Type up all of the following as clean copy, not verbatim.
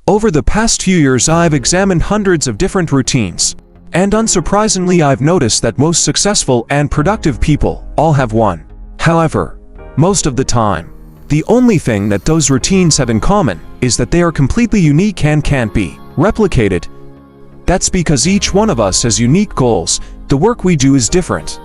Over the past few years, I've examined hundreds of different routines. And unsurprisingly, I've noticed that most successful and productive people all have one. However, most of the time, the only thing that those routines have in common is that they are completely unique and can't be replicated. That's because each one of us has unique goals. The work we do is different.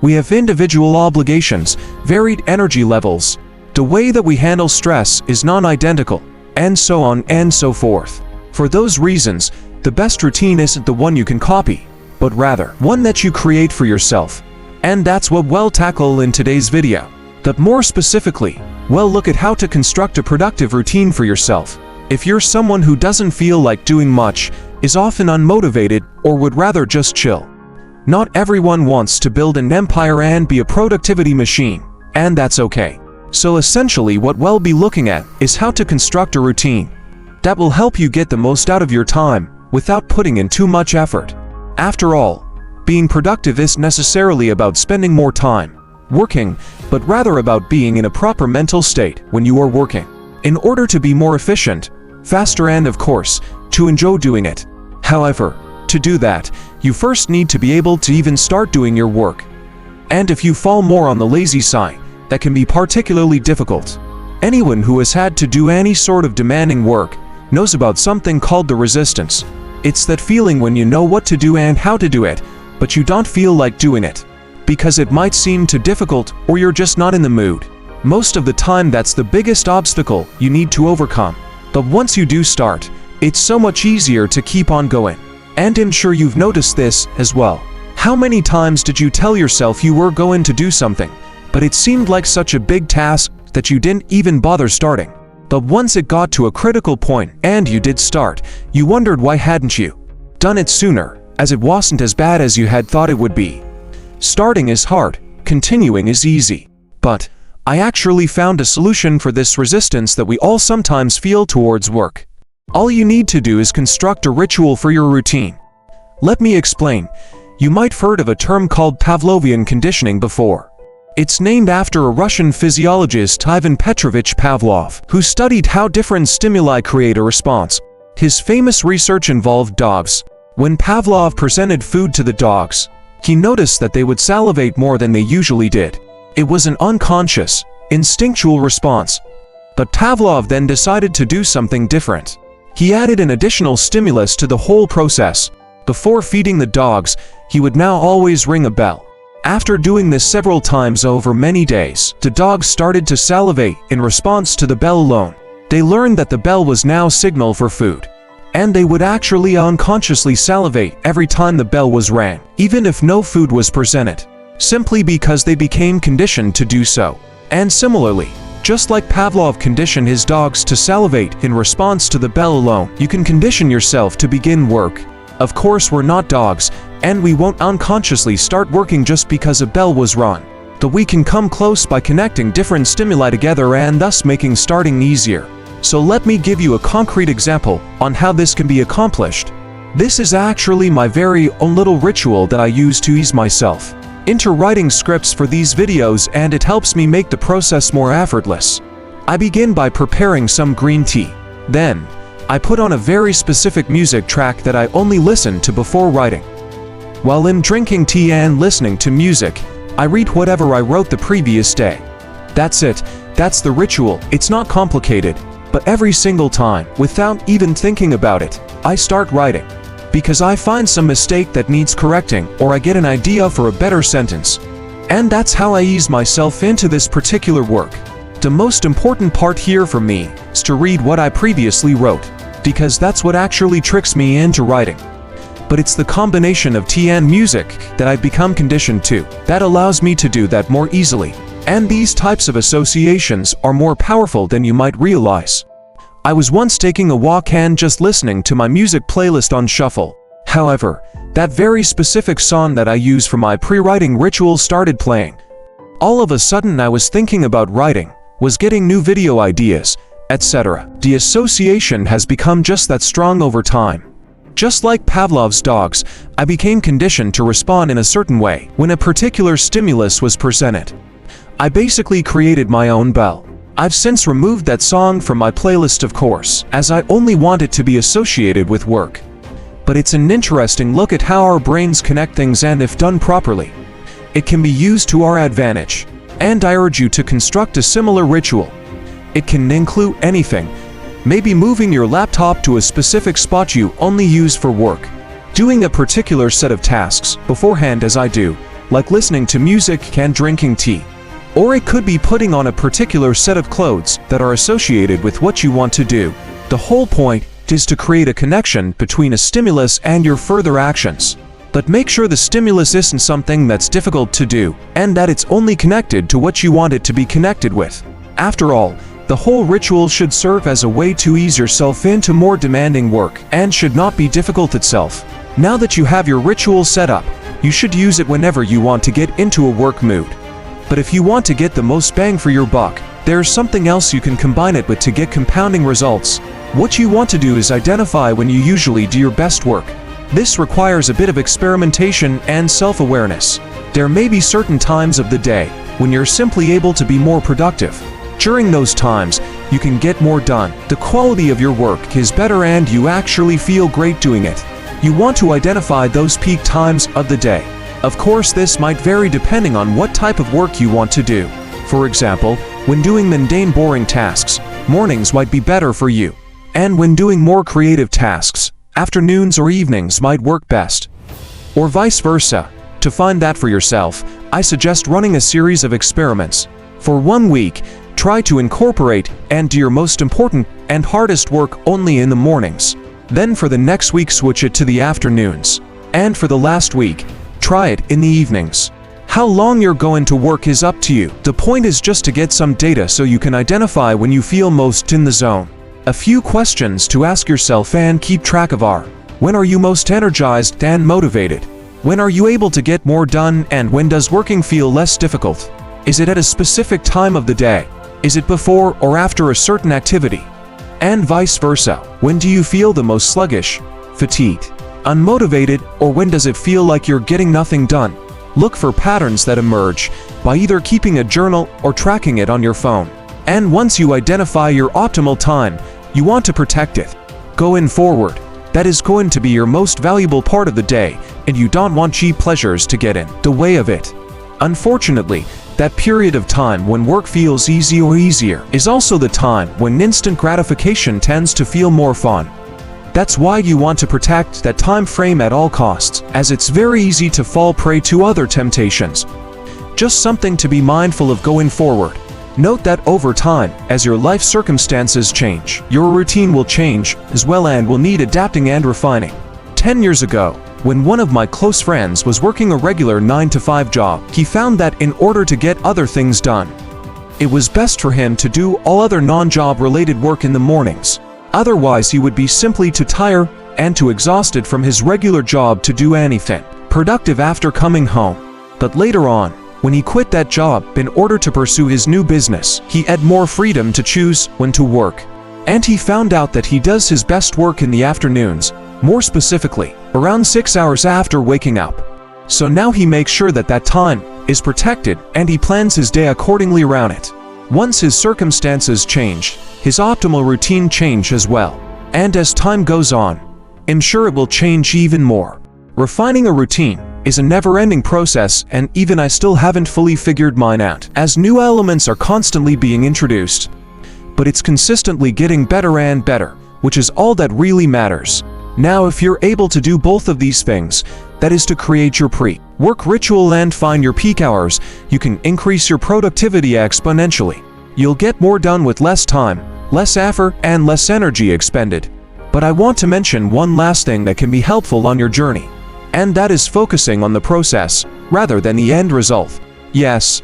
We have individual obligations, varied energy levels. The way that we handle stress is non-identical, and so on and so forth. For those reasons, the best routine isn't the one you can copy, but rather one that you create for yourself. And that's what we'll tackle in today's video. But more specifically, we'll look at how to construct a productive routine for yourself. If you're someone who doesn't feel like doing much, is often unmotivated, or would rather just chill. Not everyone wants to build an empire and be a productivity machine, and that's okay. So essentially what we'll be looking at is how to construct a routine that will help you get the most out of your time without putting in too much effort. After all, being productive isn't necessarily about spending more time working, but rather about being in a proper mental state when you are working, in order to be more efficient, faster, and of course, to enjoy doing it. However, to do that, you first need to be able to even start doing your work. And if you fall more on the lazy side, that can be particularly difficult. Anyone who has had to do any sort of demanding work knows about something called the resistance. It's that feeling when you know what to do and how to do it, but you don't feel like doing it, because it might seem too difficult or you're just not in the mood. Most of the time, that's the biggest obstacle you need to overcome. But once you do start, it's so much easier to keep on going. And I'm sure you've noticed this as well. How many times did you tell yourself you were going to do something, but it seemed like such a big task that you didn't even bother starting? But once it got to a critical point and you did start, you wondered why hadn't you done it sooner, as it wasn't as bad as you had thought it would be. Starting is hard, continuing is easy. But I actually found a solution for this resistance that we all sometimes feel towards work. All you need to do is construct a ritual for your routine. Let me explain. You might have heard of a term called Pavlovian conditioning before. It's named after a Russian physiologist, Ivan Petrovich Pavlov, who studied how different stimuli create a response. His famous research involved dogs. When Pavlov presented food to the dogs, he noticed that they would salivate more than they usually did. It was an unconscious, instinctual response. But Pavlov then decided to do something different. He added an additional stimulus to the whole process. Before feeding the dogs, he would now always ring a bell. After doing this several times over many days, the dogs started to salivate in response to the bell alone. They learned that the bell was now a signal for food, and they would actually unconsciously salivate every time the bell was rang, even if no food was presented, simply because they became conditioned to do so. And similarly, just like Pavlov conditioned his dogs to salivate in response to the bell alone, you can condition yourself to begin work. Of course, we're not dogs, and we won't unconsciously start working just because a bell was rung. But we can come close by connecting different stimuli together and thus making starting easier. So let me give you a concrete example on how this can be accomplished. This is actually my very own little ritual that I use to ease myself into writing scripts for these videos, and it helps me make the process more effortless. I begin by preparing some green tea. Then, I put on a very specific music track that I only listen to before writing. While I'm drinking tea and listening to music, I read whatever I wrote the previous day. That's it. That's the ritual. It's not complicated, but every single time, without even thinking about it, I start writing. Because I find some mistake that needs correcting, or I get an idea for a better sentence. And that's how I ease myself into this particular work. The most important part here for me is to read what I previously wrote, because that's what actually tricks me into writing. But it's the combination of tea and music that I've become conditioned to that allows me to do that more easily. And these types of associations are more powerful than you might realize. I was once taking a walk and just listening to my music playlist on shuffle. However, that very specific song that I use for my pre-writing ritual started playing. All of a sudden I was thinking about writing, was getting new video ideas, etc. The association has become just that strong over time. Just like Pavlov's dogs, I became conditioned to respond in a certain way when a particular stimulus was presented. I basically created my own bell. I've since removed that song from my playlist, of course, as I only want it to be associated with work. But it's an interesting look at how our brains connect things, and if done properly, it can be used to our advantage. And I urge you to construct a similar ritual. It can include anything. Maybe moving your laptop to a specific spot you only use for work. Doing a particular set of tasks beforehand, as I do, like listening to music and drinking tea. Or it could be putting on a particular set of clothes that are associated with what you want to do. The whole point is to create a connection between a stimulus and your further actions. But make sure the stimulus isn't something that's difficult to do, and that it's only connected to what you want it to be connected with. After all, the whole ritual should serve as a way to ease yourself into more demanding work, and should not be difficult itself. Now that you have your ritual set up, you should use it whenever you want to get into a work mood. But if you want to get the most bang for your buck, there's something else you can combine it with to get compounding results. What you want to do is identify when you usually do your best work. This requires a bit of experimentation and self-awareness. There may be certain times of the day when you're simply able to be more productive. During those times, you can get more done. The quality of your work is better and you actually feel great doing it. You want to identify those peak times of the day. Of course, this might vary depending on what type of work you want to do. For example, when doing mundane, boring tasks, mornings might be better for you. And when doing more creative tasks, afternoons or evenings might work best. Or vice versa. To find that for yourself, I suggest running a series of experiments. For 1 week, try to incorporate and do your most important and hardest work only in the mornings. Then for the next week, switch it to the afternoons. And for the last week, try it in the evenings. How long you're going to work is up to you. The point is just to get some data so you can identify when you feel most in the zone. A few questions to ask yourself and keep track of are: when are you most energized and motivated? When are you able to get more done, and when does working feel less difficult? Is it at a specific time of the day? Is it before or after a certain activity? And vice versa. When do you feel the most sluggish, fatigued, unmotivated, or when does it feel like you're getting nothing done? Look for patterns that emerge by either keeping a journal or tracking it on your phone. And once you identify your optimal time, you want to protect it. Going forward, that is going to be your most valuable part of the day, and you don't want cheap pleasures to get in the way of it. Unfortunately, that period of time when work feels easy or easier is also the time when instant gratification tends to feel more fun. That's why you want to protect that time frame at all costs, as it's very easy to fall prey to other temptations. Just something to be mindful of going forward. Note that over time, as your life circumstances change, your routine will change as well and will need adapting and refining. 10 years ago, when one of my close friends was working a regular 9-to-5 job, he found that in order to get other things done, it was best for him to do all other non-job related work in the mornings. Otherwise, he would be simply too tired and too exhausted from his regular job to do anything productive after coming home. But later on, when he quit that job in order to pursue his new business, he had more freedom to choose when to work. And he found out that he does his best work in the afternoons, more specifically, around 6 hours after waking up. So now he makes sure that that time is protected and he plans his day accordingly around it. Once his circumstances change, his optimal routine change as well. And as time goes on, I'm sure it will change even more. Refining a routine is a never-ending process, and even I still haven't fully figured mine out, as new elements are constantly being introduced. But it's consistently getting better and better, which is all that really matters. Now, if you're able to do both of these things, that is to create your pre-work ritual and find your peak hours, you can increase your productivity exponentially. You'll get more done with less time, less effort, and less energy expended. But I want to mention one last thing that can be helpful on your journey. And that is focusing on the process, rather than the end result. Yes,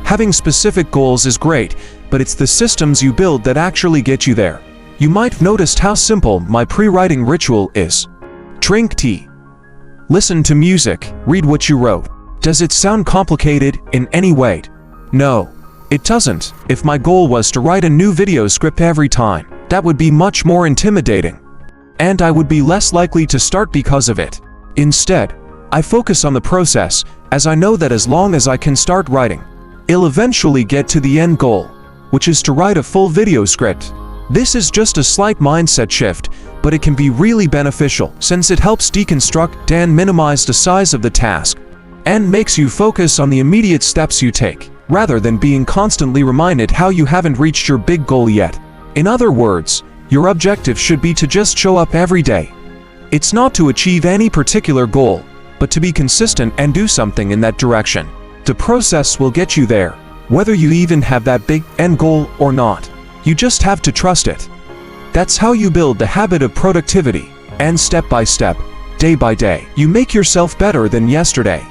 having specific goals is great, but it's the systems you build that actually get you there. You might have noticed how simple my pre-writing ritual is. Drink tea. Listen to music, read what you wrote. Does it sound complicated in any way? No, it doesn't. If my goal was to write a new video script every time, that would be much more intimidating. And I would be less likely to start because of it. Instead, I focus on the process, as I know that as long as I can start writing, I'll eventually get to the end goal. which is to write a full video script. This is just a slight mindset shift, but it can be really beneficial since it helps deconstruct and minimize the size of the task and makes you focus on the immediate steps you take, rather than being constantly reminded how you haven't reached your big goal yet. In other words, your objective should be to just show up every day. It's not to achieve any particular goal, but to be consistent and do something in that direction. The process will get you there, whether you even have that big end goal or not. You just have to trust it. That's how you build the habit of productivity, and step by step, day by day, you make yourself better than yesterday.